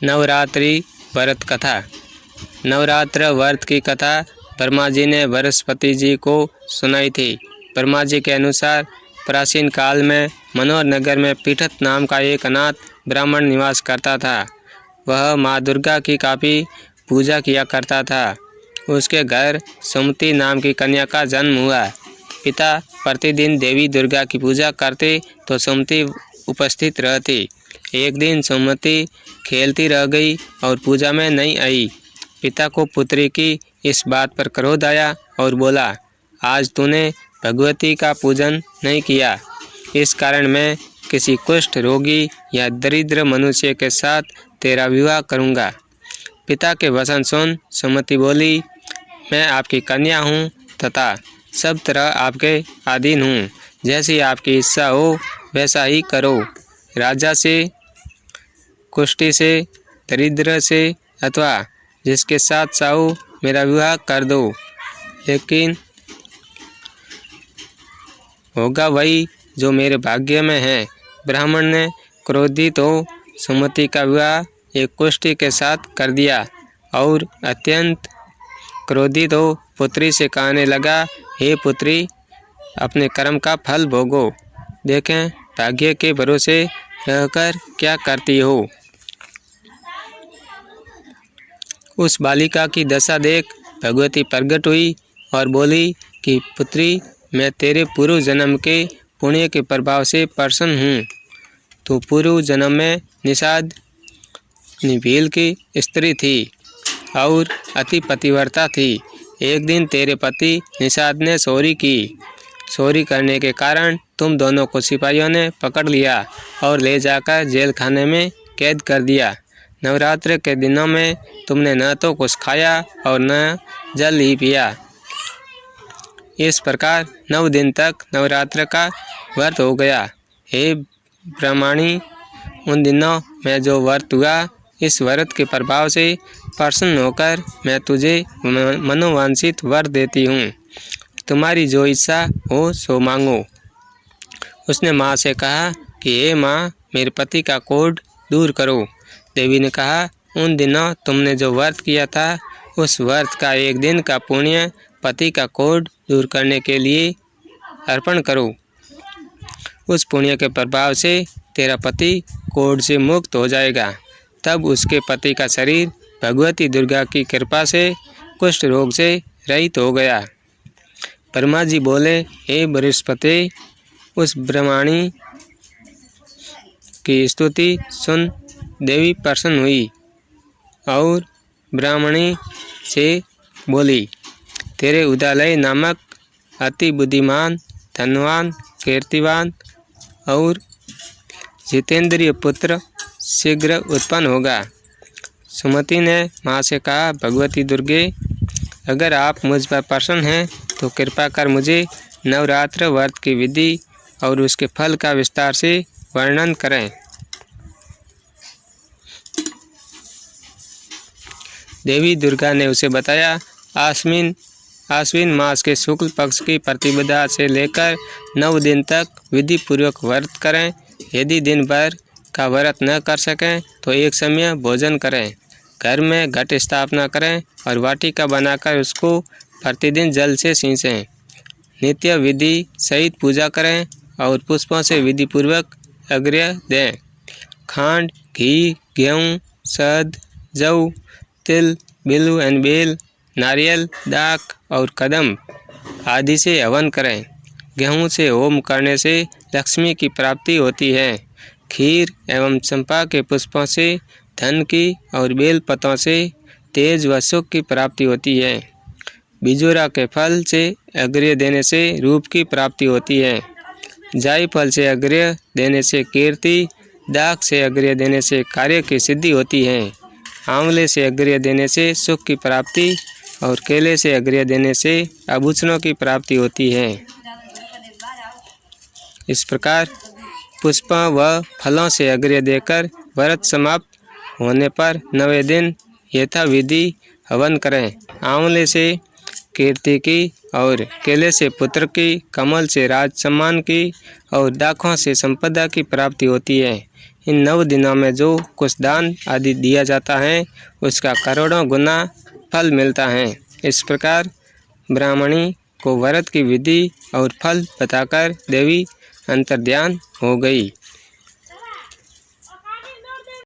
नवरात्रि व्रत कथा। नवरात्र व्रत की कथा ब्रह्मा जी ने बृहस्पति जी को सुनाई थी। ब्रह्मा जी के अनुसार प्राचीन काल में मनोहर नगर में पीठत नाम का एक अनाथ ब्राह्मण निवास करता था। वह माँ दुर्गा की काफ़ी पूजा किया करता था। उसके घर सुमति नाम की कन्या का जन्म हुआ। पिता प्रतिदिन देवी दुर्गा की पूजा करते तो सुमति उपस्थित रहती। एक दिन सुमति खेलती रह गई और पूजा में नहीं आई। पिता को पुत्री की इस बात पर क्रोध आया और बोला, आज तूने भगवती का पूजन नहीं किया, इस कारण मैं किसी कुष्ठ रोगी या दरिद्र मनुष्य के साथ तेरा विवाह करूँगा। पिता के वचन सुन सुमति बोली, मैं आपकी कन्या हूँ तथा सब तरह आपके अधीन हूँ। जैसी आपकी इच्छा हो वैसा ही करो। राजा से, कुष्ठी से, दरिद्र से अथवा जिसके साथ चाहो मेरा विवाह कर दो, लेकिन होगा वही जो मेरे भाग्य में है। ब्राह्मण ने क्रोधित हो सुमति का विवाह एक कुष्ठी के साथ कर दिया और अत्यंत क्रोधित हो पुत्री से कहने लगा, हे पुत्री, अपने कर्म का फल भोगो। देखें भाग्य के भरोसे रहकर क्या करती हो। उस बालिका की दशा देख भगवती प्रकट हुई और बोली कि पुत्री, मैं तेरे पूर्व जन्म के पुण्य के प्रभाव से प्रसन्न हूँ। तो पूर्व जन्म में निषाद भील की स्त्री थी और अति पतिव्रता थी। एक दिन तेरे पति निषाद ने चोरी की। चोरी करने के कारण तुम दोनों को सिपाहियों ने पकड़ लिया और ले जाकर जेल खाने में कैद कर दिया। नवरात्र के दिनों में तुमने न तो कुछ खाया और न जल ही पिया। इस प्रकार 9 दिन तक नवरात्र का व्रत हो गया। हे ब्राह्मणी, उन दिनों में जो व्रत हुआ, इस व्रत के प्रभाव से प्रसन्न होकर मैं तुझे मनोवांछित वर देती हूँ। तुम्हारी जो इच्छा हो सो मांगो। उसने माँ से कहा कि हे माँ, मेरे पति का कोढ़ दूर करो। देवी ने कहा, उन दिनों तुमने जो व्रत किया था, उस व्रत का एक दिन का पुण्य पति का कोढ़ दूर करने के लिए अर्पण करो। उस पुण्य के प्रभाव से तेरा पति कोढ़ से मुक्त हो जाएगा। तब उसके पति का शरीर भगवती दुर्गा की कृपा से कुष्ठ रोग से रहित हो गया। ब्रह्मा जी बोले, हे बृहस्पति, उस ब्राह्मणी की स्तुति सुन देवी प्रसन्न हुई और ब्राह्मणी से बोली, तेरे उदयलय नामक अति बुद्धिमान, धनवान, कीर्तिवान और जितेंद्रिय पुत्र शीघ्र उत्पन्न होगा। सुमति ने माँ से कहा, भगवती दुर्गे, अगर आप मुझ पर प्रसन्न हैं तो कृपा कर मुझे नवरात्र व्रत की विधि और उसके फल का विस्तार से वर्णन करें। देवी दुर्गा ने उसे बताया, आश्विन मास के शुक्ल पक्ष की प्रतिपदा से लेकर 9 दिन तक विधि पूर्वक व्रत करें। यदि दिन भर का व्रत न कर सकें तो एक समय भोजन करें। घर में घट स्थापना करें और वाटिका बनाकर उसको प्रतिदिन जल से सींचें। नित्य विधि सहित पूजा करें और पुष्पों से विधि पूर्वक अर्घ्य दें। खांड, घी, गेहूँ, शहद, जौ, तिल, बिल्व एंड बेल, नारियल, दाख और कदम आदि से हवन करें। गेहूँ से होम करने से लक्ष्मी की प्राप्ति होती है। खीर एवं चंपा के पुष्पों से धन की और बेल पतों से तेज व सुख की प्राप्ति होती है। बिजूरा के फल से अर्घ्य देने से रूप की प्राप्ति होती है। जायफल से अर्घ्य देने से कीर्ति, दाख से अर्घ्य देने से कार्य की सिद्धि होती है। आंवले से अर्घ्य देने से सुख की प्राप्ति और केले से अर्घ्य देने से आभूषणों की प्राप्ति होती है। इस प्रकार पुष्पों व फलों से अर्घ्य देकर व्रत समाप्त होने पर 9वें दिन यथाविधि हवन करें। आंवले से कीर्ति की और केले से पुत्र की, कमल से राज सम्मान की और दाखों से संपदा की प्राप्ति होती है। इन 9 दिनों में जो कुछ दान आदि दिया जाता है उसका करोड़ों गुना फल मिलता है। इस प्रकार ब्राह्मणी को व्रत की विधि और फल बताकर देवी अंतर्ध्यान हो गई।